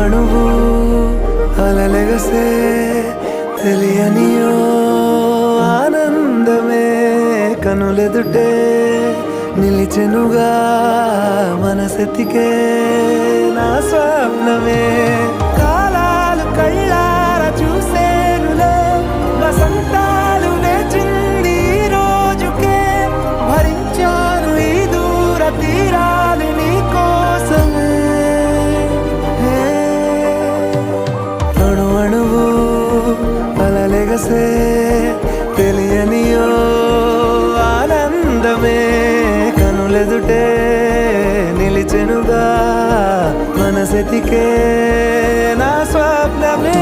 అణువణువు అలలెగసే తెలియనియో ఆనందమే కనులెదుటే నిలిచెనుగా మనసెతికే నా స్వప్నమే కాలాలు కళ్ళార చూసేనులే వసంతాలు వేచింది ఈ రోజుకే భరించాను ఈ దూర తీరాలు నీ కోసమే అణువణువు అలలెగసే తెలియనియో ఆనందమే కనులెదుటే నిలిచెనుగా మనసెతికే నా స్వప్నమే